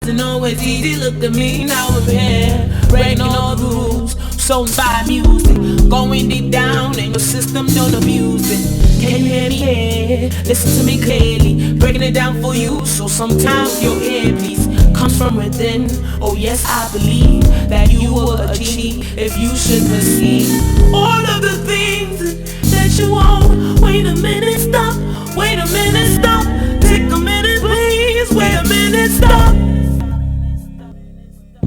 wasn't always easy. Look at me now, I'm here, breaking all the rules, sown by music, going deep down in your system, don't abuse it. Can you hear me? Yeah, listen to me clearly, breaking it down for you. So sometimes your ear piece comes from within. Oh yes, I believe that you will achieve if you should perceive all of the things that you want. Wait a minute, stop. Wait a minute, stop. Take a minute, please. Wait a minute, stop.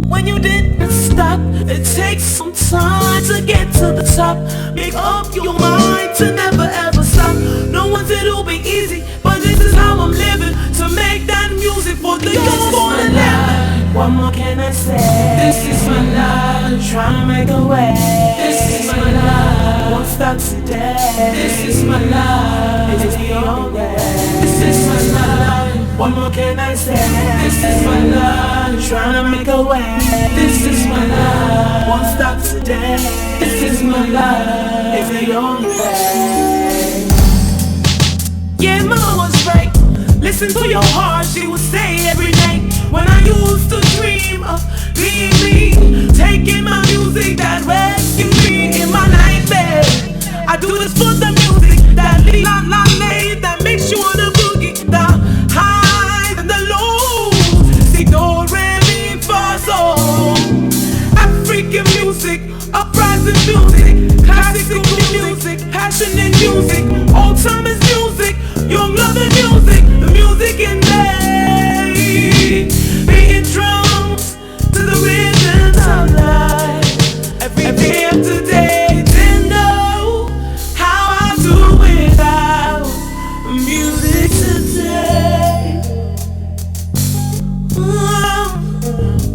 When you didn't stop, it takes some time to get to the top. Make up your mind to never ever stop. No one said it'll be easy, but this is how I'm living, to make that music for the young born and living. What more can I say? This is my life, trying to make a way. This is my life, won't stop today. This is my life, it's the only way. This is my life, what more can I say? This is my life, trying to make a way. This is my life, won't stop today. This is my life, it's the only way. Yeah, mama was right. Listen to your heart, she would say every night. When I used to dream of being me, taking my music that rescued me in my nightmare. I do this for the music that that makes you wanna boogie. The highs and the lows, see do, re, mi, fa, sol. African music, uprising music, classical music, passionate music, old timers music, young loving music, the music in me, beating drums to the rhythms of life. Every day after day, didn't know how I do without music today.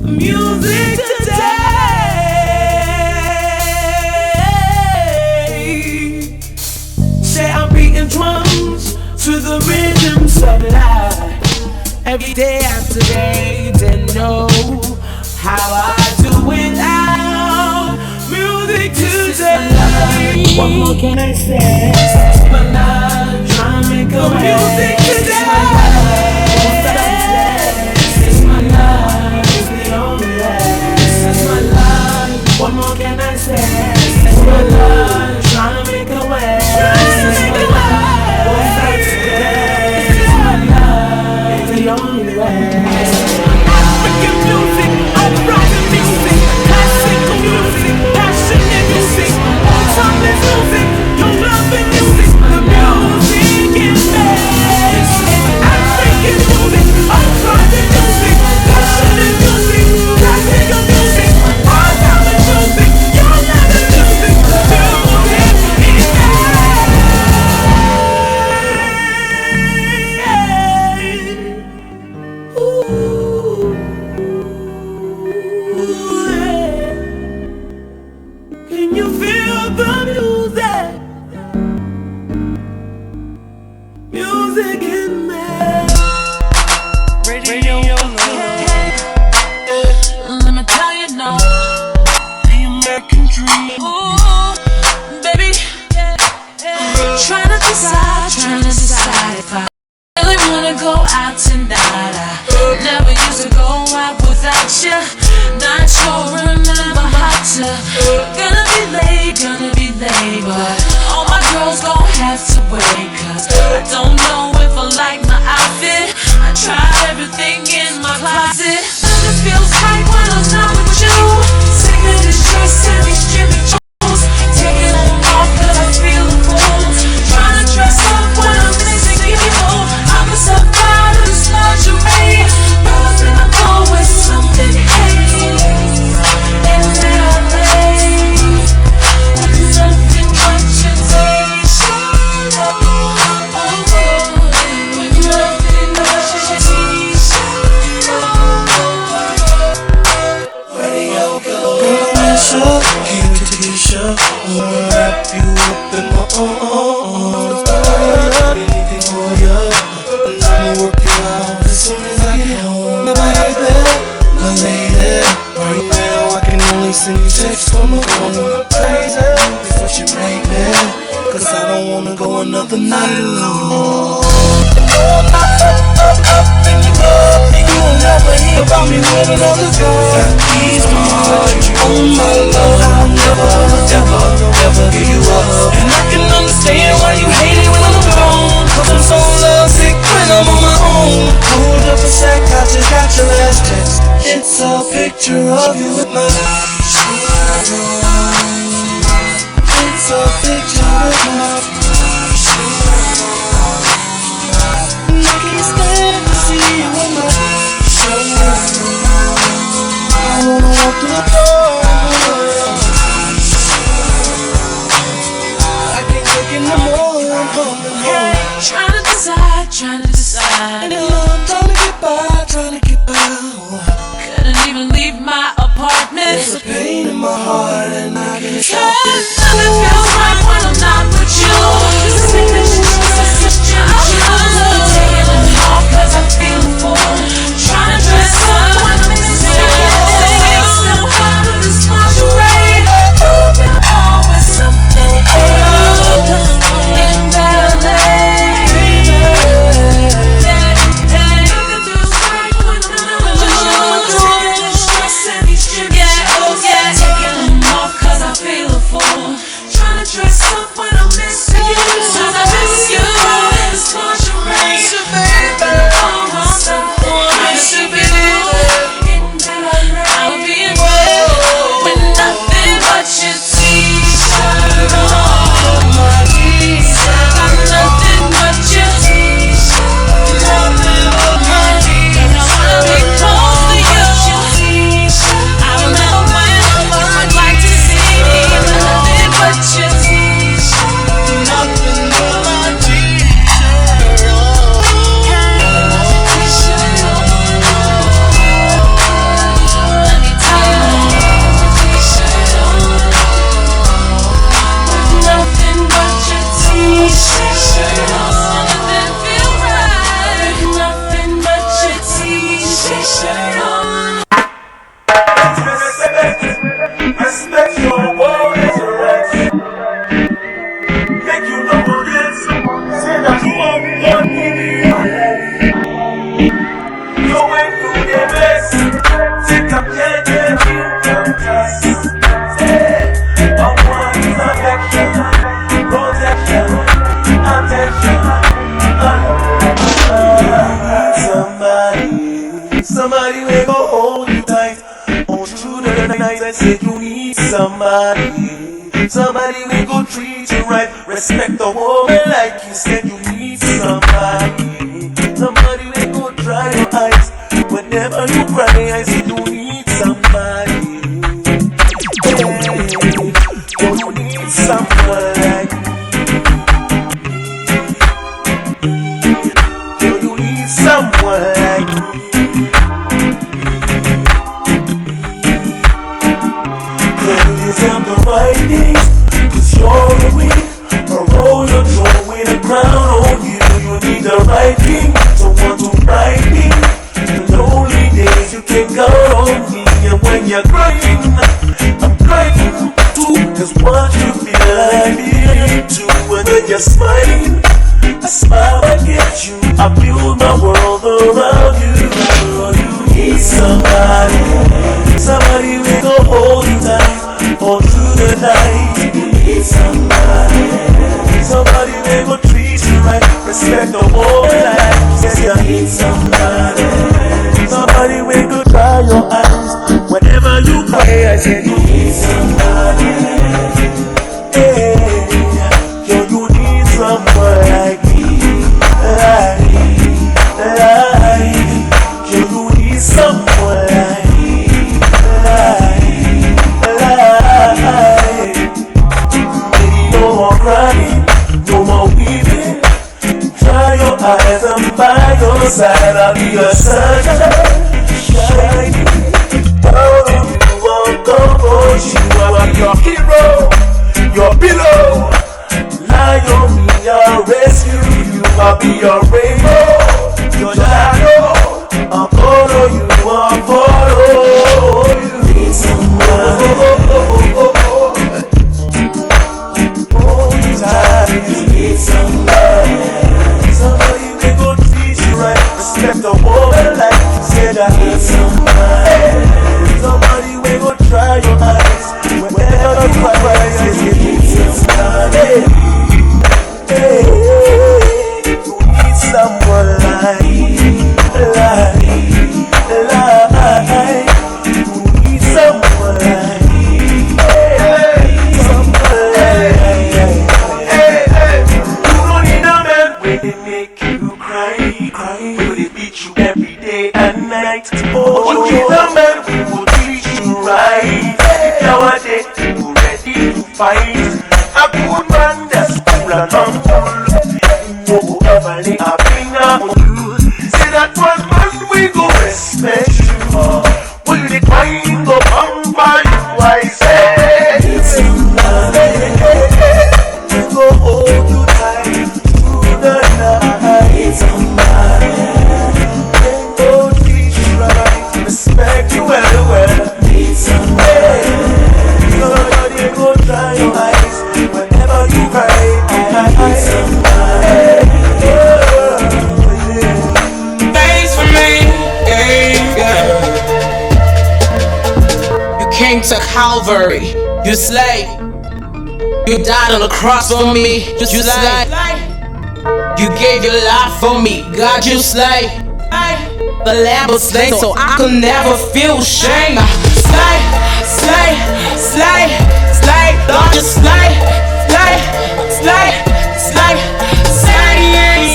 Music today. Say I'm beating drums to the rhythms of life. Every day after day, didn't know how I do without music today. What more can I say? This is my life, trying to make a way. Music today. This is my life, it's the only way. This is my life, what more can I say? This is my life, trying to make a way. This is my life, won't stop today. This is my life, it's the only way. African music, uprising music, classical music, passionate music, old timeless music, young loving music, the music in me. African music, uprising music, passionate music, classical music, old timeless music, young loving music, the music in me. Ooh. Can you feel the music? Music in me. Radio. Let me tell you now, the American dream. Ooh, baby, trying to decide if I really wanna go out tonight. I never used to go out without you. Not sure, remember how to. Gonna be late, but all my girls gon' have to wait. Cause I don't know if I like my outfit. I tried everything in my closet. This feels right when I'm not with you. Singing this dress and these Jimmy Choo's, taking them off cause I feel the cold. Trying to dress up when I'm missing you. I'm a survivor of this lingerie. Girls in the car with something hazy. In LA, with nothing much in t-shirt. With nothing much in t-shirt. Radio go. Girl, give me the t-shirt. I'ma wrap you up in my arms. Anything for you, and I'ma work you out as soon as I get home. Baby, my lady, right now I can only send you text from my phone. Crazy, it's what you make me, cause I don't wanna go another night alone. Up in the club, and you never hear about me with another girl. He's the one, oh my love. I'll never, ever, ever give you up. And I can understand why you hate it when I'm gone, 'cause I'm so lovesick when I'm on my own. Hold up a sec, I just got your last text. It's a picture of you with my eyes. It's a picture of my eyes. And I can't stand to see you with my eyes. I wanna walk through the door. I can't take it no more. I'm coming home. Trying to decide. And in love, trying to get by, trying to get by. Couldn't even leave my apartment. There's a pain in my heart and I can't stop it. Nothing feels right when I'm not with you. Taking them off 'cause I feel full. Trying to dress up when I'm missing you. It's so hard to respond to rain. Always something in ballet. Dress up when I'm missing you. Cause I miss you. It's lingerie. So baby, I miss you, baby. I'll be in bed with nothing but your t-shirt on. My t-shirt. Got nothing but your t-shirt. Nothing but my t-shirt. And I wanna be close to you. I remember when you would like to see me. Nothing but your t-shirt. Respect your word as a right. Make you know who this. Say that you are one so when you get best, take up your head, I want affection, protection, attention. Somebody will go hold you tight. Hold you through the night. I said you need somebody. Somebody will go treat you right. Respect the woman like you said you need somebody. Somebody will go dry your eyes. Whenever you cry, I said you need somebody. Hey, you need someone like me. You need someone like me. Deserve the right things, 'cause you're the queen. A roll your throwing a crown on you. You need the right thing, someone to right me. The lonely days you can count on me. And when you're crying, I'm crying too. 'Cause what you feel I feel too. And when you're smiling, I smile back at you. I build my world around you. You need somebody. Somebody will go hold you tight. All through the night, you need somebody. Somebody will go treat you right. Respect the whole life. Says you need somebody. Somebody will go dry your eyes. Whenever you cry, I said you need somebody. Hey, you need someone like me. You need someone like me. No more crying, no more weeping. Dry your eyes, I'm by your side. I'll be a sunshine, shining. Down on you, I'll comfort you. I'll be your hero, your pillow. Lie on me, I'll rescue you. I'll be your rainbow, your shadow. I'll follow you, I'll follow you. Need somebody. You need somebody. Somebody will go treat you right. Respect the woman like you said. Would be the man who would teach you right. Nowadays you ready to fight. A good man that's cool and humble. Whoever lay a finger on you, say that one man we go respect you. Will the coin go pamper you? I say it's somebody to go hold you tight through the night. It's somebody go teach you right, respect you well. It's somebody nobody go dry your eyes whenever you cry. It's somebody. Thanks for me, yeah. You came to Calvary, you slay. You died on the cross for me, you slay. You gave your life for me, God, you slay. The Lamb was slain, so I could never feel shame. Slay, slay, slay, slay, Lord, you slay, slay, slay, slay, slay,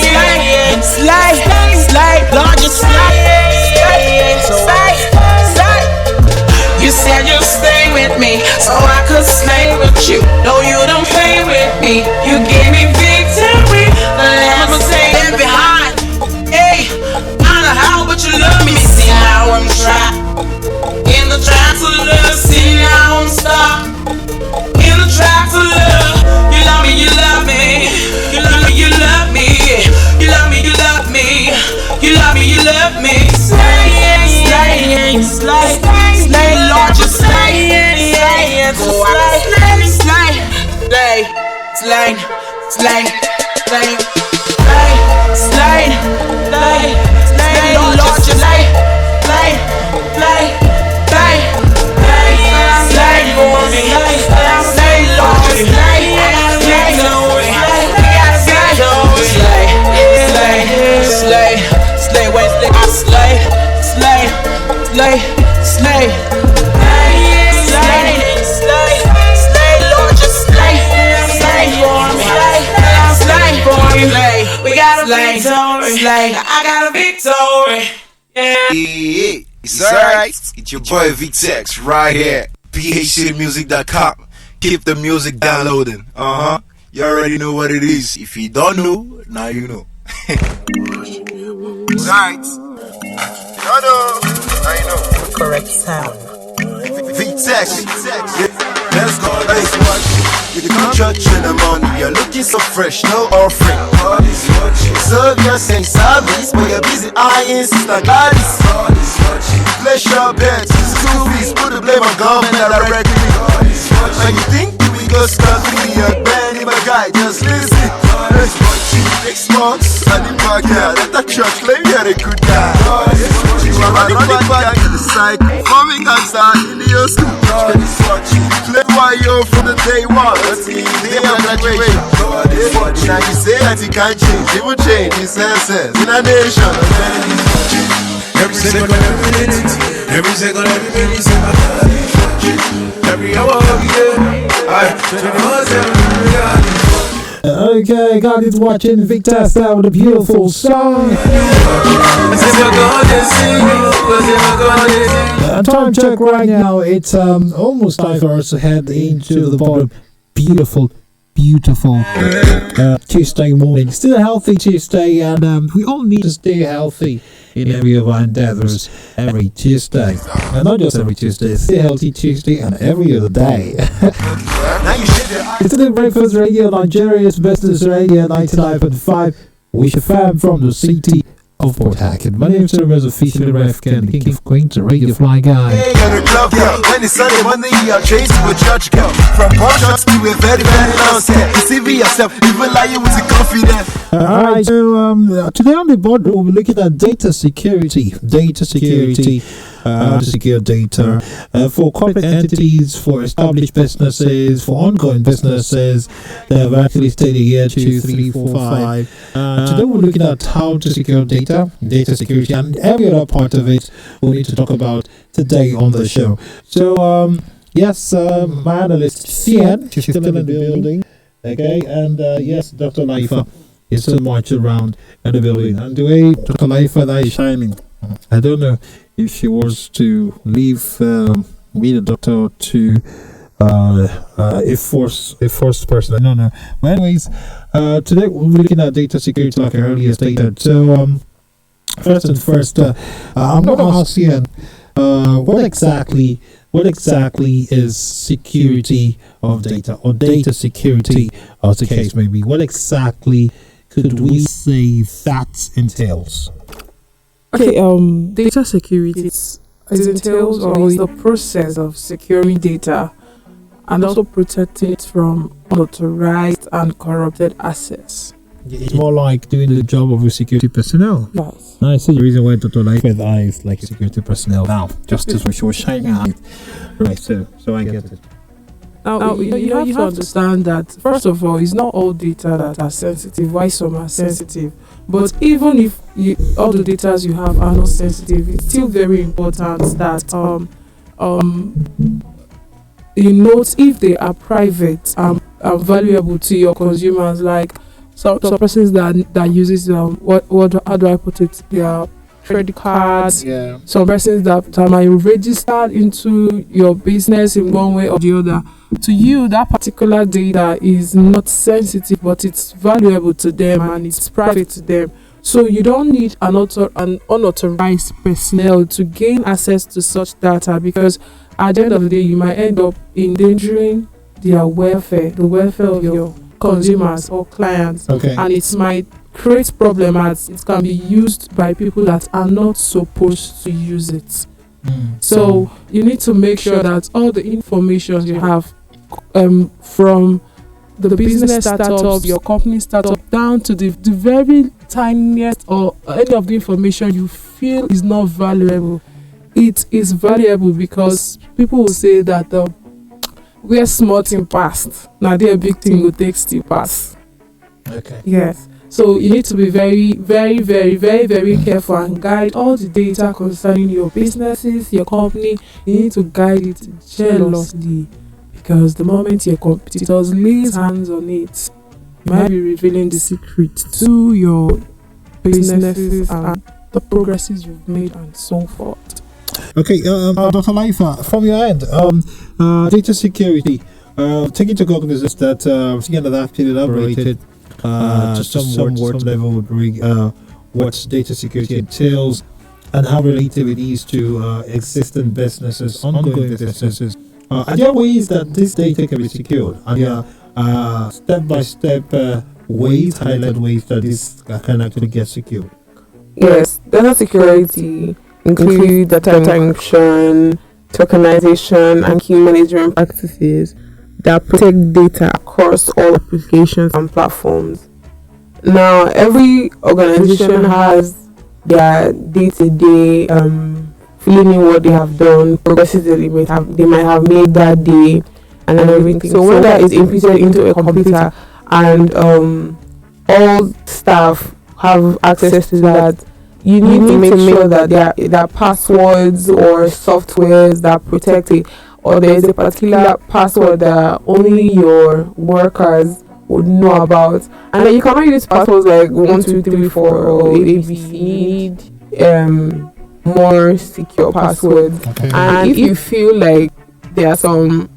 slay, slay, slay, Lord, you slay, slay, slay, slay. You said you'd stay with me, so I could slay with you. No, you don't play with me. You gave me victory. The Lamb was staying behind. Hey, I know how, but you love me. See how I'm trapped in the trap of love. See how I'm stuck in the trap of love. You love me, you love me. You love me, you love me. You love me, you love me. You love me, you love me. Slay, slay, slay, slay, Lord, you slay, slay, slay, slay, slay, slay, slay, slay, slay, slay, slay, Lord, you slay, slay, slay, slay, slay, for me, slay, Lord, you slay, slay, slay, slay, wait, slay, slay, slay, slay, slay, slay, Lord, just slay, slay for me, slay for me, we got a victory, slay, I got a victory, yeah. Hey, it's alright. It's your boy VTEX right here. phcmusic.com. Keep the music downloading. You already know what it is. If you don't know, now you know. Right. I know. Correct sound. VTEX. Let's go. Let's watch. You come to church in the morning. You're looking so fresh, no offering. Serve your same service, but you're busy eyeing Sister Gladys. Place your bets, school fees, put the blame on government directly. And you think we go stuck with your band in my guy, just listen. 6 months at the backyard, at the church, claim you're a good guy. You are running back to the cycle, coming outside in your school. Claim why you're from the day one, day of graduation. Now you say that you can't change, it will change his senses in a nation. Every second, every minute, every second, every minute, every hour of the day, I 24/7. Okay, God is watching Victor Star with a beautiful song. Time check right now. It's almost time for us to head into the bottom. Beautiful Tuesday morning. Still a healthy Tuesday, and we all need to stay healthy in every of our endeavors every Tuesday. And not just every Tuesday, stay healthy Tuesday and every other day. It's the Breakfast Radio, Nigeria's business radio, 99.5. Wish FM from the city of Portharcourt. My name is Rose, officially Ref Ken, King of Queens, a radio fly guy. Hey, on the club, girl. When it's Sunday, Monday, you are chased to a church, girl. From pawn shops to a very, very long set. You see me yourself, even like you with the confidence. Alright, so today on the board we'll be looking at data security to secure data for corporate entities, for established businesses, for ongoing businesses that have actually stayed a year, 2, 3, 4, 5. Today we're looking at how to secure data security, and every other part of it we need to talk about today on the show. So yes, my analyst CN, she's still in the building. Okay, and yes, Dr. Laifa is so much around in the building. And the way Dr. Laifa that is shining, I don't know if she was to leave being a doctor to a forced person. I don't know. But anyways, today we're looking at data security, like I earlier stated. So first and first, I'm going to ask you, what exactly is security of data, or data security, as the case may be? What exactly could we say that entails? Okay, data security is entails or is the process of securing data and also protecting it from unauthorized and corrupted access. It's more like doing the job of a security personnel. Yes. I see the reason why Dr. Life with eyes like security personnel now, just as we were shining out. Right, so I get it. Now, you have to understand that, first of all, it's not all data that are sensitive, why some are sensitive. But even if all the data you have are not sensitive, it's still very important that you note if they are private and valuable to your consumers. Like some persons that uses how do I put it, their credit cards. Yeah. Some persons that might register into your business in one way or the other. To you, that particular data is not sensitive, but it's valuable to them and it's private to them. So you don't need an unauthorized personnel to gain access to such data, because at the end of the day, you might end up endangering their welfare, the welfare of your consumers or clients. Okay. And it might create problem as it can be used by people that are not supposed to use it. So you need to make sure that all the information you have from the business startup, your company startup, down to the very tiniest or any of the information you feel is not valuable, it is valuable, because people will say that where small thing passed, now there big thing will take still pass. Okay. Yes. So you need to be very, very, very, very, very careful and guide all the data concerning your businesses, your company. You need to guide it jealously, because the moment your competitors lay hands on it, you might be revealing the secret to your businesses and the progresses you've made and so forth. Okay, Dr. Laifa, from your end, data security, taking into cognizance that again that I've elaborated to some word level what data security entails and how related it is to existing businesses, ongoing businesses. Are there ways that this data can be secured? Are there step-by-step ways, highlight ways that this can actually get secured? Yes, data security include data encryption, tokenization, and key management practices that protect data across all applications and platforms. Now, every organization has their day-to-day filling in what they have done, progresses that they might have made that day, and everything. So when that is inputted into a computer and all staff have access to that, you need to make sure that there are passwords or softwares that protect it, or there is a particular password that only your workers would know about. And then you cannot use passwords like 1, 2, 3, 4 or ABC. You need more secure passwords. Okay. And if you feel like there are some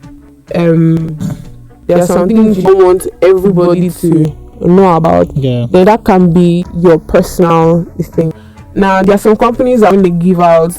things you don't want everybody to know about, then that can be your personal thing. Now, there are some companies that when they give out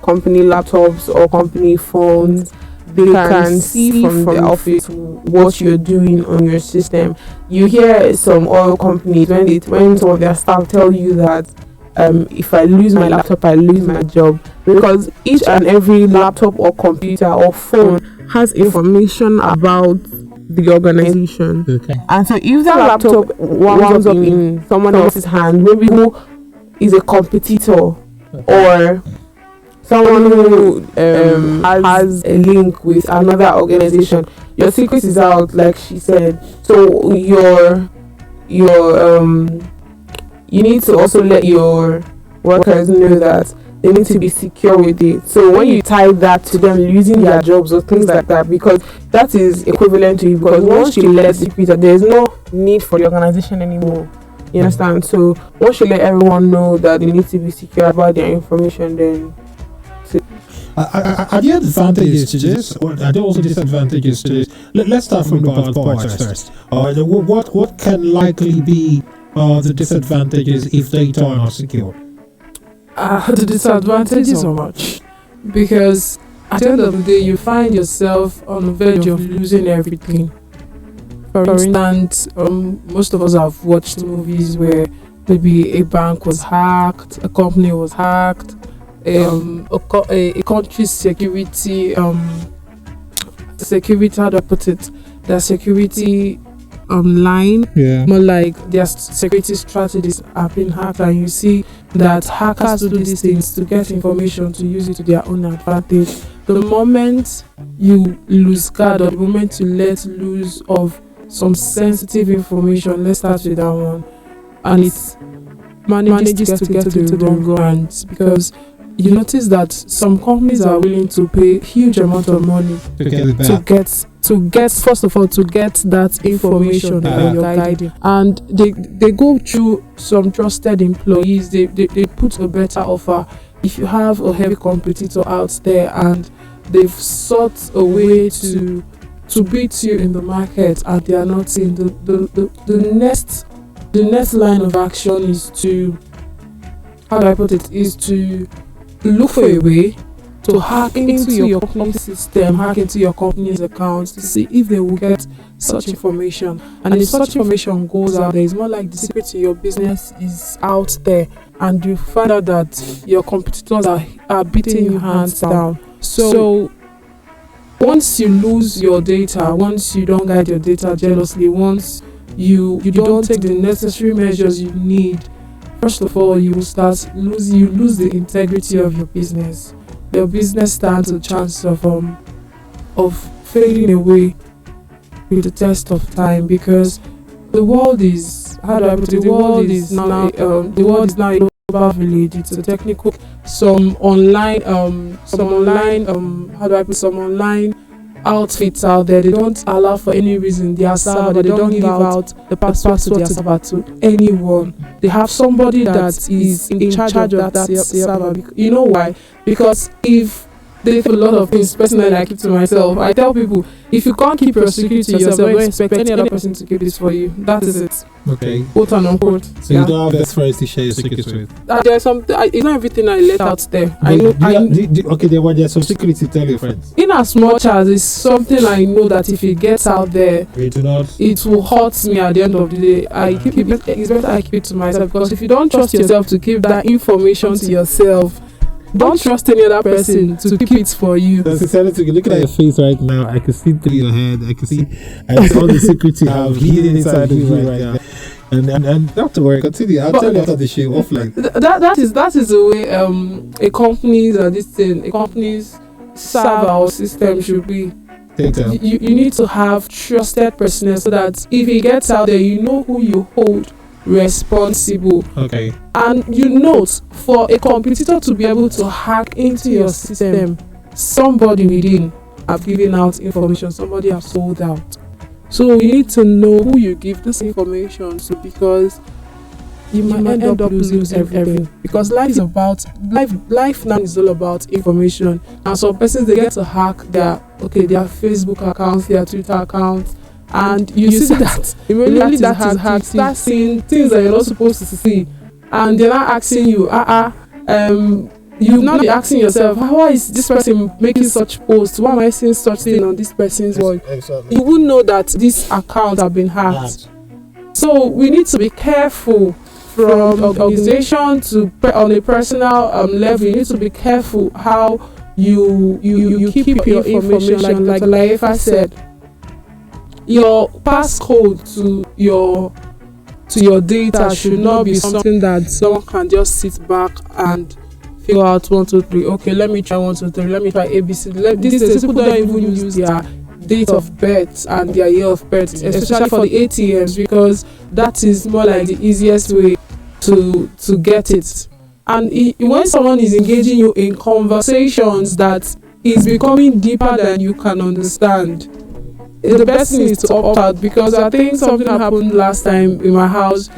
company laptops or company phones, they can see from the office what you're doing on your system. You hear some oil companies when some of their staff tell you that if I lose my laptop, I lose my job, because each and every laptop or computer or phone has information about the organization. Okay. And so if that laptop winds up in someone else's hand, maybe who is a competitor or someone who has a link with another organization, your secret is out, like she said. So you need to also let your workers know that they need to be secure with it. So when you tie that to them losing their jobs or things like that, because that is equivalent to you, because once you let the secret out, there is no need for the organization anymore. You understand? So once you let everyone know that they need to be secure about their information, then Are there advantages to this, or are there also disadvantages to this? Let's start from the bad parts first. What can likely be the disadvantages if data are not secure? The disadvantages are much, because at the end of the day you find yourself on the verge of losing everything. For instance, most of us have watched movies where maybe a bank was hacked, a company was hacked, a country's security, how do I put it? The security line, more like their security strategies have been hacked, and you see that hackers do these things to get information to use it to their own advantage. The moment you lose guard, or the moment you let loose of some sensitive information, let's start with that one, and it manages to get into the wrong hands, because you notice that some companies are willing to pay huge amount of money to get first of all to get that information that you're guiding, and they go through some trusted employees. They put a better offer. If you have a heavy competitor out there and they've sought a way to beat you in the market and they are not seeing, the next line of action is to, how do I put it, is to look for a way to hack into your company's system, hack into your company's accounts to see if they will get such information. And if such information goes out there, it's more like the secret to your business is out there, and you find out that your competitors are beating your hands down. So once you lose your data, once you don't guide your data jealously, once you don't take the necessary measures you need, first of all, you lose the integrity of your business. Your business stands a chance of fading away with the test of time, because the world is, how do I put it? The world is now a global village. It's a technical, some online outfits out there. They don't allow for any reason their server. They don't give out the password to their server to anyone. They have somebody that is in charge of that server. You know why? Because if they do a lot of things, personally I keep to myself. I tell people, if you can't keep your security to yourself, don't expect any other person to keep this for you. That is it. Okay. Quote and unquote. So you don't have best friends to share your secrets with? There's something. It's not everything I let out there. There's some secrets to tell your friends. In as much as it's something I know that if it gets out there, it will hurt me at the end of the day. It's better I keep it to myself, because if you don't trust yourself to keep that information to yourself, don't trust any other person to keep it for you. Looking at your face right now, I can see through your head. I see all the secrets you have hidden inside of you right now. And not to worry, continue. I'll tell you after the show offline. That is the way a company's server or system should be. You need to have trusted personnel, so that if it gets out there, you know who you hold responsible. Okay. And you note, for a competitor to be able to hack into your system, somebody within have given out information, somebody have sold out. So you need to know who you give this information to, because you might end up losing everything. Because life now is all about information. And some persons, they get to hack their Facebook accounts, their Twitter accounts, and you see that immediately that is hacked, start seeing things that you're not supposed to see, and they're not asking you, you've not be asking yourself, why is this person making such posts? Why am I seeing such thing on this person's wall? Exactly. You would know that this account have been hacked. So we need to be careful from organization to on a personal level. You need to be careful how you keep your information. Like Laifa said, your passcode to your data should not be something that someone can just sit back and figure out 1, 2, 3. Okay, let me try 1, 2, 3. Let me try ABC. These days, people don't even use their date of birth and their year of birth, especially for the ATMs, because that is more like the easiest way to get it. And when someone is engaging you in conversations that is becoming deeper than you can understand, the best thing is to opt out, because I think something happened last time in my house.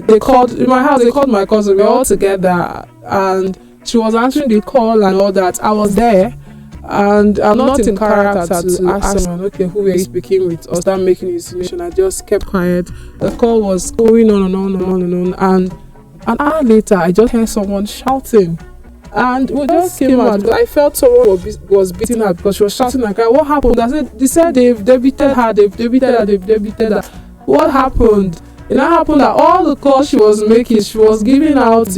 They called my cousin. We were all together, and she was answering the call and all that. I was there, and I'm not in character to ask someone, okay, who were you speaking with, or start making insinuation. I just kept quiet. The call was going on and on and on and on, and an hour later, I just heard someone shouting. And we just came out because I felt someone was beating her because she was shouting like, what happened? They said they've debited her. What happened? It now happened that all the calls she was making, she was giving out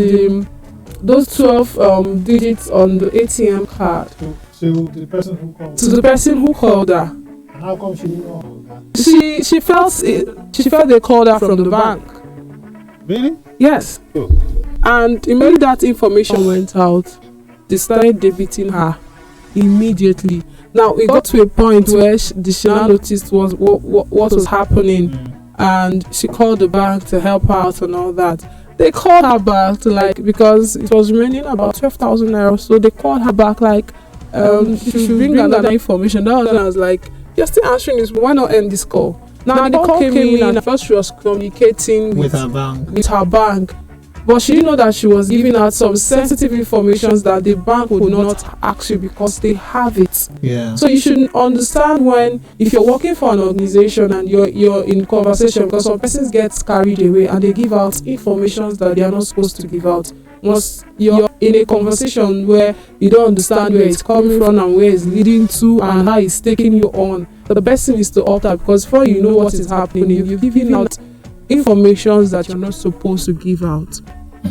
those 12 digits on the ATM card. So the person who called. To the person who called her. And how come she didn't know that? She felt they called her from the bank. Really? Yes. Oh. And immediately that information went out, they started debiting her immediately. Now it got to a point where she now noticed what was happening, and she called the bank to help her out and all that. They called her back to because it was remaining about 12,000 naira, so they called her back she should bring another information. That was when I was like, you're still answering this, why not end this call? Now the call came in, and first she was communicating with her bank. But she didn't know that she was giving out some sensitive information that the bank would not ask you because they have it. Yeah. So you should understand if you're working for an organization and you're in conversation, because some persons get carried away and they give out information that they are not supposed to give out. Once you're in a conversation where you don't understand where it's coming from and where it's leading to and how it's taking you on, the best thing is to opt out, because before you know what is happening, you're giving out information that you're not supposed to give out.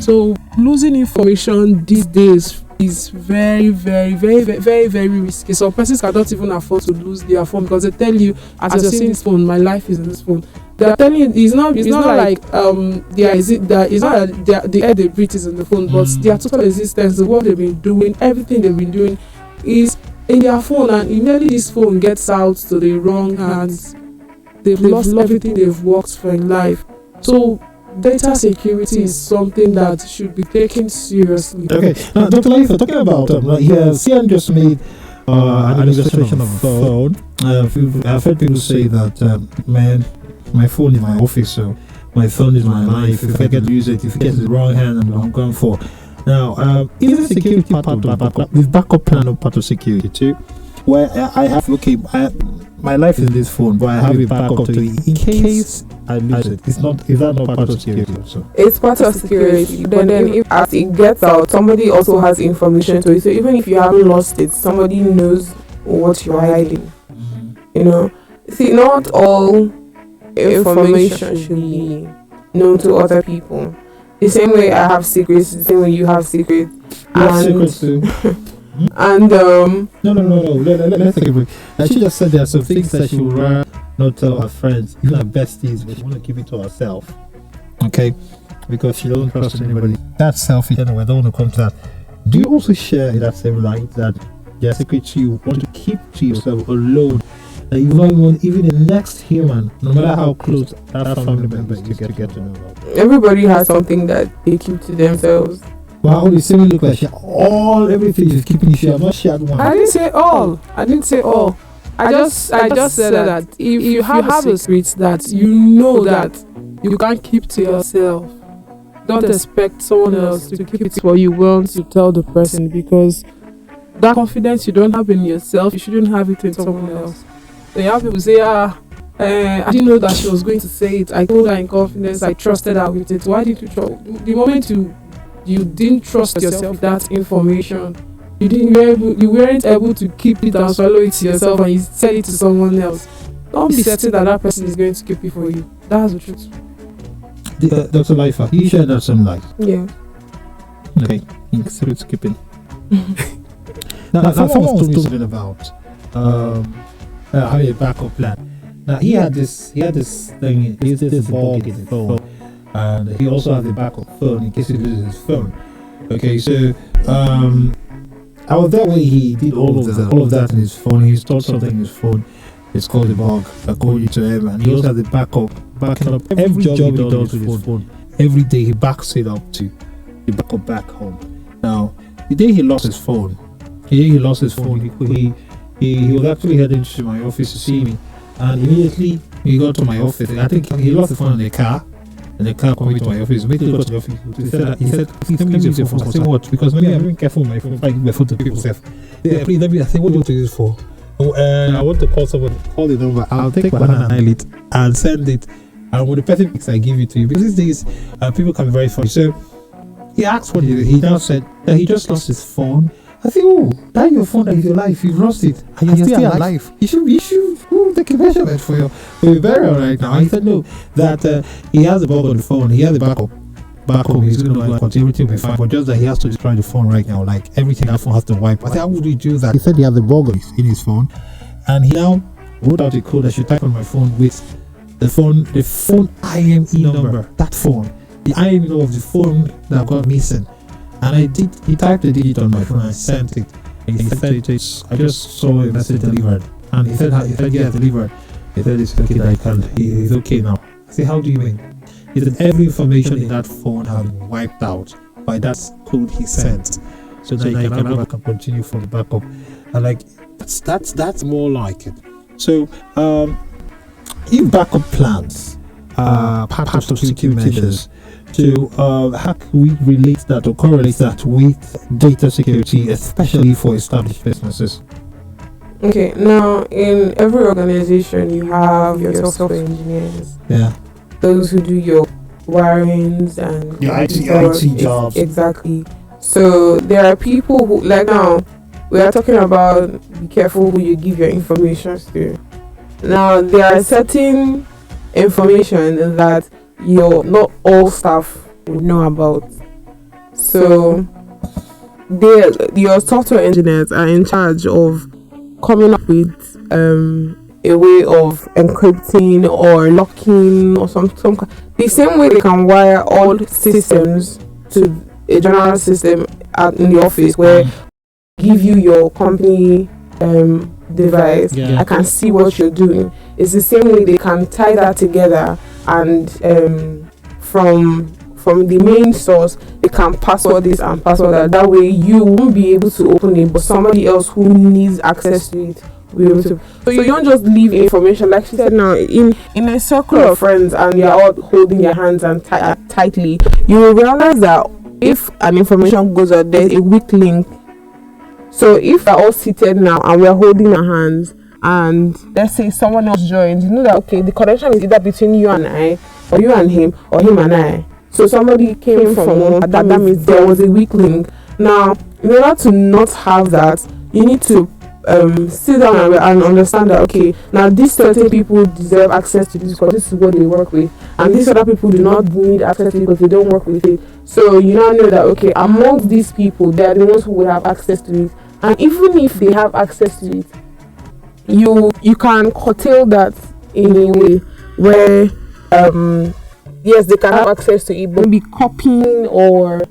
So losing information these days is very, very, very, very, very, very risky. Some persons cannot even afford to lose their phone because they tell you, as you're seeing this phone, my life is in this phone. They are telling you it's not like the air they breathe is in the phone, but their total existence, what they've been doing, everything they've been doing is in their phone, and immediately this phone gets out to the wrong hands, they've lost everything they've worked for in life. So data security is something that should be taken seriously. Okay, now Dr. Laifa, talking about CN just made an illustration of a phone. I've heard people say that, man, my phone is my office, so my phone is my life. If I get to use it, if it gets the wrong hand, I'm going for. Now, is the security part of the backup plan of part of security too? Where I have, my life is in this phone, but I have a backup to it in case I lose it. Is that not part of security also? It's part of security, but then if as it gets out, somebody also has information to it. So even if you haven't lost it, somebody knows what you're hiding. See, not all information should be known to other people. The same way I have secrets, the same way you have secrets. You have secrets too. And no. Let's take a break. She just said there are some things that she would rather not tell her friends, even her besties, but she want to keep it to herself. Okay, because she doesn't trust anybody. That's selfish. Anyway, I don't want to come to that. Do you also share in that same light that there are secrets you want to keep to yourself alone, that you don't want even the next human, no matter how close that family member is, to get to know about? Everybody has something that they keep to themselves. Wow, the same look like everything is keeping you shared. Not shared one. I didn't say all. I just said that if you have a secret that you know that you can't keep to yourself, don't expect someone else to keep it for you once you tell the person, because that confidence you don't have in yourself, you shouldn't have it in someone else. So you have people say, I didn't know that she was going to say it. I told her in confidence, I trusted her with it. Why did you trust? The moment you didn't trust yourself with that information, you weren't able to keep it and swallow it to yourself, and you said it to someone else. Don't be certain that person is going to keep it for you. That's the truth. Dr. Laifa, you shared that same light. Yeah. Okay, secret skipping. Now someone was talking about having a backup plan. Now he had this thing, this bug in his phone, and he also has a backup phone in case he loses his phone. Okay, so I was there when he did all of that in his phone. He installed something in his phone. It's called a bug, according to him, and he also has a backing up every job he does with his phone. Every day he backs it up to the backup back home. Now, the day he lost his phone, he was actually heading to my office to see me, And immediately he got to my office. I think he lost the phone in the car. And the car coming to my office. Immediately got to the office. He said, please let me use your phone. I said, what? Because maybe I'm very careful with my phone. If I give my phone to people, yeah, please let me. I said, what do you want to use it for? Oh, I want to call someone. Call the number. I'll take my hand and dial it and send it. And when the person picks, I give it to you. Because these days, people can be very funny. So he asked what he did. He now said that he just lost his phone. I said, oh, that your phone that is your life. You've lost it. And you're still alive. You should take a measurement for your burial right now. He said, no, that he has a bug on the phone. He has a backup. Back home, he's going to continue, everything will be fine. But just that he has to destroy the phone right now. Like everything that phone has to wipe. I said, how would you do that? He said he has a bug in his phone. And he now wrote out a code that should type on my phone with the phone IME number. That phone. The IME number of the phone that got missing. And he typed the digit on my phone and sent it. And he said I just saw a message delivered. And he said yeah, delivered. He said it's okay that he's okay now. I said, how do you mean? He said every information in that phone has been wiped out by that code he sent. So that you can go back and continue from the backup. And like that's more like it. So in backup plans, part of security measures. So how can we relate that or correlate that with data security, especially for established businesses? Okay, now in every organization you have your software engineers. Yeah. Those who do your wirings and your IT jobs. Exactly. So there are people who, like now, we are talking about be careful who you give your information to. Now there are certain information that not all staff would know about. So your software engineers are in charge of coming up with a way of encrypting or locking or some the same way they can wire all systems to a general system in the office where give you your company device. Yeah. I can see what you're doing. It's the same way they can tie that together and from the main source they can password this and password that way you won't be able to open it, but somebody else who needs access to it will be able to. So you don't just leave information, like she said now, in a circle of friends and you're all holding your hands and tightly, you will realize that if an information goes out, there's a weak link. So if we're all seated now and we're holding our hands and let's say someone else joins, you know that okay, the connection is either between you and I, or you and him, or him and I. So somebody came from one, that means there was a weak link. Now, in order to not have that, you need to sit down and understand that okay, now these certain people deserve access to this because this is what they work with, and these other people do not need access to it because they don't work with it. So you now know that okay, amongst these people, they are the ones who will have access to it, and even if they have access to it, you can curtail that in a way where yes, they can have access to it, but maybe copying or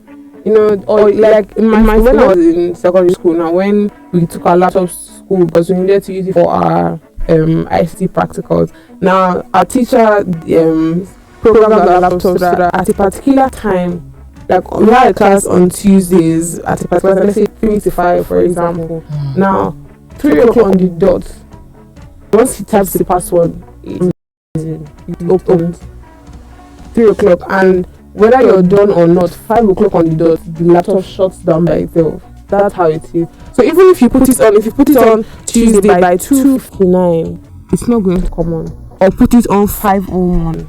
or like when I was in secondary school now, when we took our laptops to school because we needed to use it for our ICT practicals. Now our teacher programmed our laptops so that at a particular time, like we had a class on Tuesdays at a particular time, let's say 3 to 5 for example. Now 3 o'clock on the dot, once he types the password, it opens 3 o'clock, and whether you're done or not, 5 o'clock on the dot, the laptop shuts down by itself. That's how it is. So even if you put it on Tuesday by 2:59, it's not going to come on. Or put it on 5:01,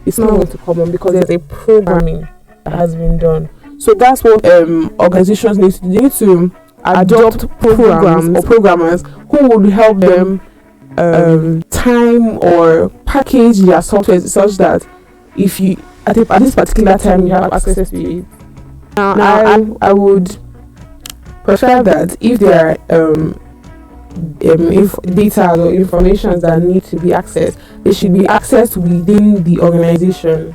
it's not going to come on because there's a programming that has been done. So that's what organizations need to do. They need to adopt programs or programmers who would help them time or package their software such that if you at this particular time you have access to it. Now I would prefer that if there are if data or information that need to be accessed, they should be accessed within the organization.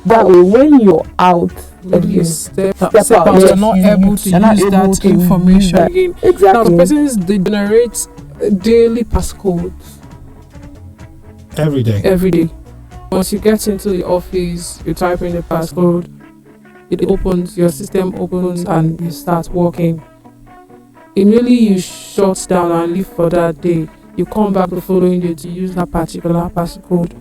That way, when you're out, you step out, you're not able to use that information again. Exactly. Now, the persons they generate daily passcodes every day. Once you get into the office, you type in the passcode, it opens, your system opens, and you start working. Immediately you shut down and leave for that day, you come back the following day to use that particular passcode.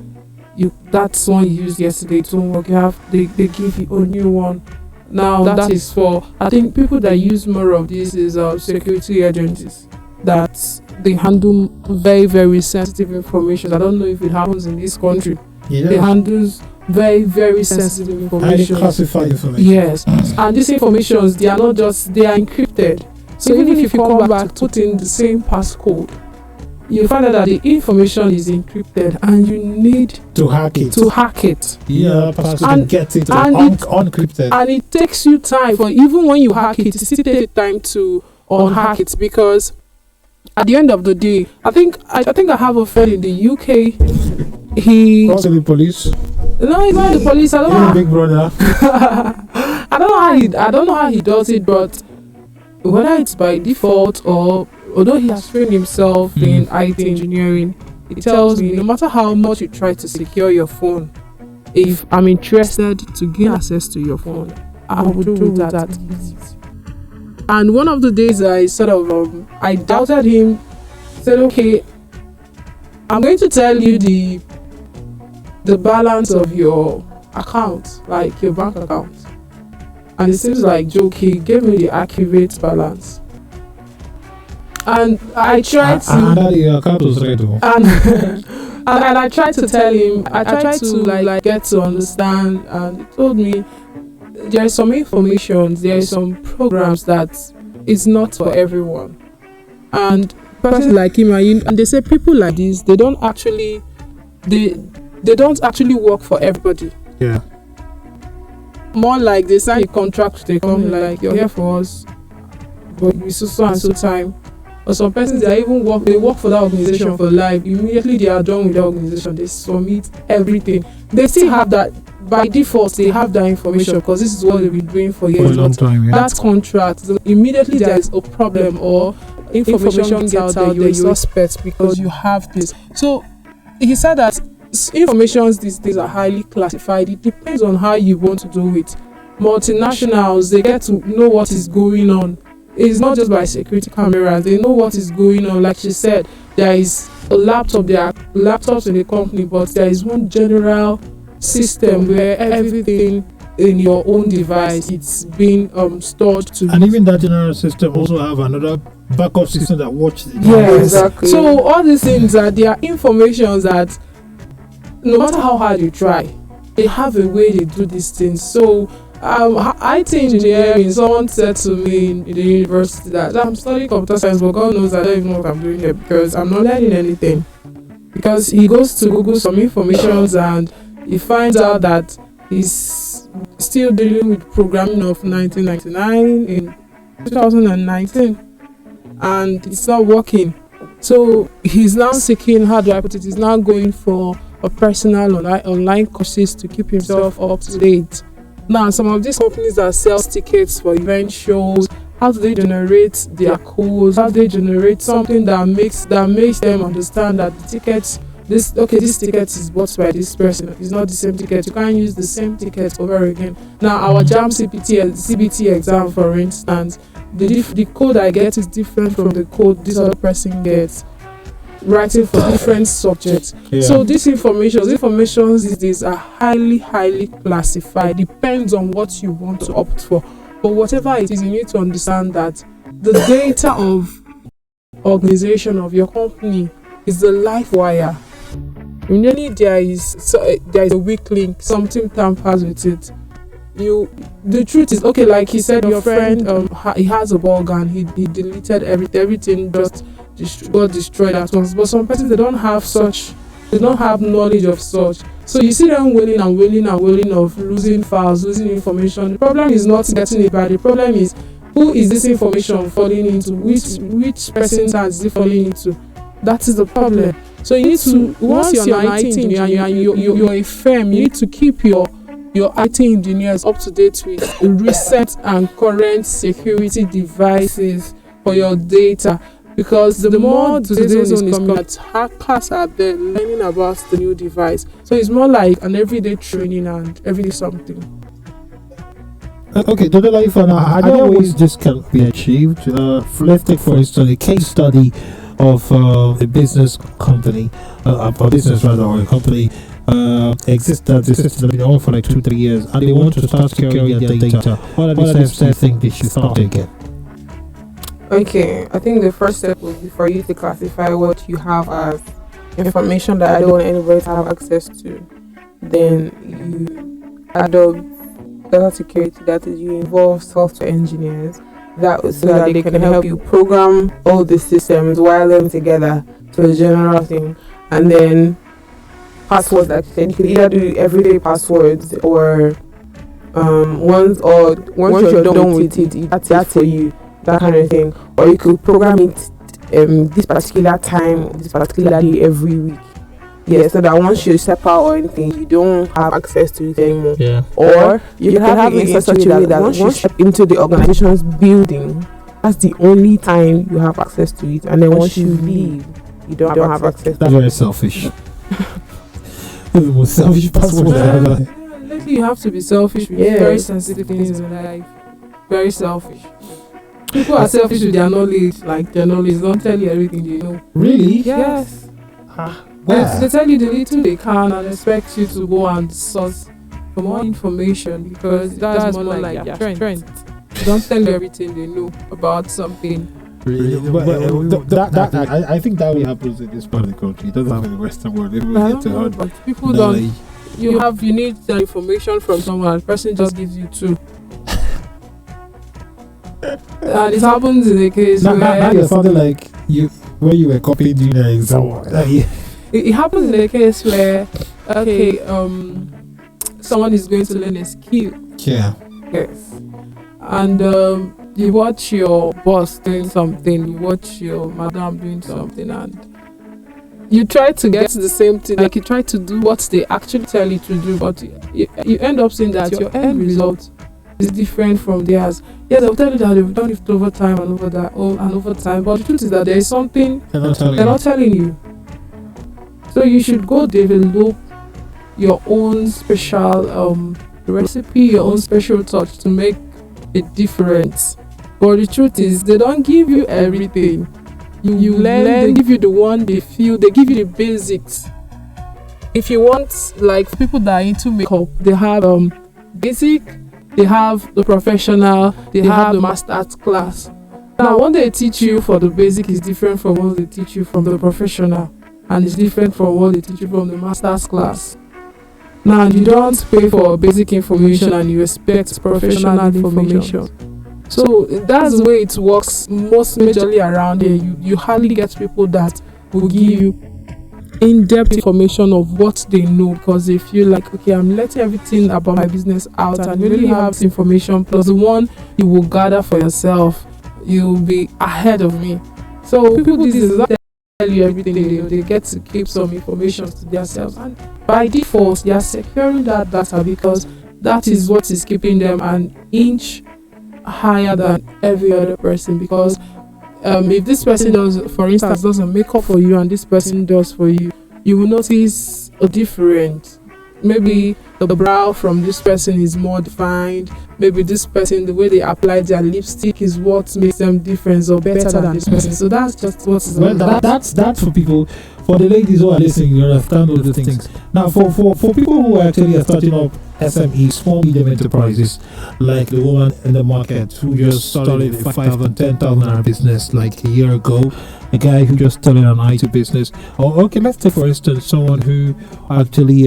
That's one you used yesterday, it won't work. They give you a new one. Now that is for, I think, people that use more of this is security agencies, that they handle very, very sensitive information. I don't know if it happens in this country. Yeah. They handle very, very sensitive information. Highly classified information. Yes, and these informations, they are encrypted. So even if you come back to put in the same passcode, you find out that the information is encrypted and you need to hack it. Yeah, to get it unencrypted. And it takes you time, for even when you hack it still takes time to unhack it, because at the end of the day, I think I have a friend in the UK. He also the police. No, he's not the police. I don't know. Big brother. I don't know how he does it, but whether it's by default or although he has trained himself in IT engineering, it tells me no matter how much you try to secure your phone, if I'm interested to gain access to your phone, I will do that easy. And one of the days I sort of I doubted him, said, okay, I'm going to tell you the balance of your account, like your bank account. And it seems like Jokey gave me the accurate balance. And I tried to and I tried to tell him, I tried to get to understand, and he told me there is some information, there is some programs that is not for everyone. And persons like him, and they say people like this, they don't actually work for everybody. Yeah. More like they sign a contract, they come like, you're here for us, but we so and so time. Or some persons, they work for that organization for life. Immediately they are done with the organization, they submit everything. They still have that, by default, they have that information because this is what they've been doing for years. For a long time, yeah. That contract, so immediately there is a problem or information gets out there, you're suspect because you have this. So he said that information these days are highly classified. It depends on how you want to do it. Multinationals, they get to know what is going on. It's not just by security cameras, they know what is going on. Like she said, there is a laptop, there are laptops in the company, but there is one general system where everything in your own device, it's being stored to. And even that general system also have another backup system that watches it. Yeah, exactly. So all these things are, there are informations that no matter how hard you try, they have a way they do these things. So IT engineering, someone said to me in the university that I'm studying computer science, but God knows I don't even know what I'm doing here because I'm not learning anything. Because he goes to Google some information and he finds out that he's still dealing with programming of 1999 in 2019 and it's not working. So he's now seeking, how do I put it, he's now going for a personal online courses to keep himself up to date. Now, some of these companies that sell tickets for event shows, how do they generate their codes? How do they generate something that makes them understand that the tickets, this ticket is bought by this person. It's not the same ticket. You can't use the same ticket over again. Now, our JAM CBT exam, for instance, the code I get is different from the code this other person gets. Writing for different subjects. Yeah. So these informations these days are highly classified. Depends on what you want to opt for. But whatever it is, you need to understand that the data of organization of your company is the life wire. Immediately there is a weak link, something tampers with it. The truth is, okay, like he said, your friend he has a ball gun, he deleted everything just got destroyed at once. But some persons, they don't have knowledge of such. So you see them wailing of losing files, losing information. The problem is not getting it back. The problem is, who is this information falling into? Which person's hands is it falling into? That is the problem. So you need to, once you're an IT engineer and you're a firm, you need to keep your IT engineers up to date with recent and current security devices for your data. Because the more today's zone is coming, that hackers are there learning about the new device. So it's more like an everyday training and everyday something. Okay, Dodela, are there ways this can be achieved? Let's take, for instance, a case study of a business company, a business rather, or a company exists that has been on for like 2-3 years, and they want to start securing their data. What are the steps you think they should start taking? Okay, I think the first step will be for you to classify what you have as information that I don't want anybody to have access to. Then you adopt data security, that is, you involve software engineers so that they can help you program all the systems, wire them together to a general thing. And then passwords, like you said, you could either do everyday passwords or once you're done with it, that's it for you, that kind of thing. Or you could program it this particular time, this particular day every week. Yeah, so that once you step out or anything, you don't have access to it anymore. Yeah. Or you can have it in such a way that once you step into the organization's building, that's the only time you have access to it. And then once you leave, you don't have access. That's very selfish. The most selfish password ever. Lately, you have to be selfish with very sensitive things in life. Very selfish. People are selfish with their knowledge, like their knowledge don't tell you everything they know. Really? Yes. Where? They tell you the little they can and expect you to go and source for more information, because that's more like their strength. They don't tell you everything they know about something. Really? I think that only happens in this part of the country. It doesn't happen in the Western world. But people don't. You need the information from someone. The person just gives you two. And it happens in a case now you're sounding like when you were copying during the exam. It happens in a case where someone is going to learn a skill. Yeah. Yes. And you watch your boss doing something, you watch your madam doing something, and you try to get the same thing, like you try to do what they actually tell you to do, but you end up seeing that your end result is different from theirs. Yes, they'll tell you that they've done it over time and over time, but the truth is that there is something they're not telling you. So you should go develop your own special recipe, your own special touch to make it different. But the truth is, they don't give you everything. You learn, they give you the one they feel, they give you the basics. If you want, like people that are into makeup, they have basic, they have the professional, they have the master's class. Now, what they teach you for the basic is different from what they teach you from the professional, and it's different from what they teach you from the master's class. Now, you don't pay for basic information and you expect professional information. So that's the way it works most majorly around here. You hardly get people that will give you in-depth information of what they know, because they feel like, okay, I'm letting everything about my business out, and you really have information plus the one you will gather for yourself. You'll be ahead of me. So people these days tell you everything they know. They get to keep some information to themselves, and by default they are securing that data, because that is what is keeping them an inch higher than every other person. Because if this person does, for instance, does a makeup for you and this person does for you, you will notice a difference. Maybe the brow from this person is more defined. Maybe this person, the way they apply their lipstick is what makes them different or better than this person. So that's just what is that's for people, for the ladies who are listening, you understand all the things. Now for people who actually are starting up SME, small medium enterprises, like the woman in the market who just started a 5,000, 10,000 business like a year ago, a guy who just started an IT business, or okay, let's take for instance someone who actually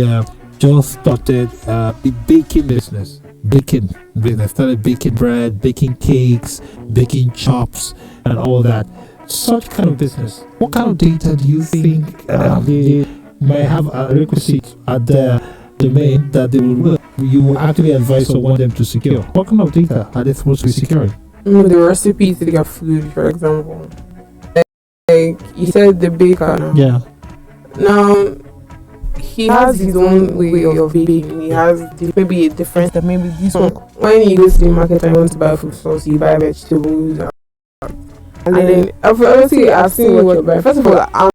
just started the baking business. Started baking bread, baking cakes, baking chops, and all that. Such kind of business. What kind of data do you think they might have a requisite at their domain that you will actually advise or want them to secure? What kind of data are they supposed to be securing? The recipes to their food, for example. Like you said, the baker. Yeah. Now, he has his own way of baking. He has maybe a difference that maybe this one. When you go to the market and you want to buy food sauce, you buy vegetables. And then obviously I've seen what you buy. First of all, I'm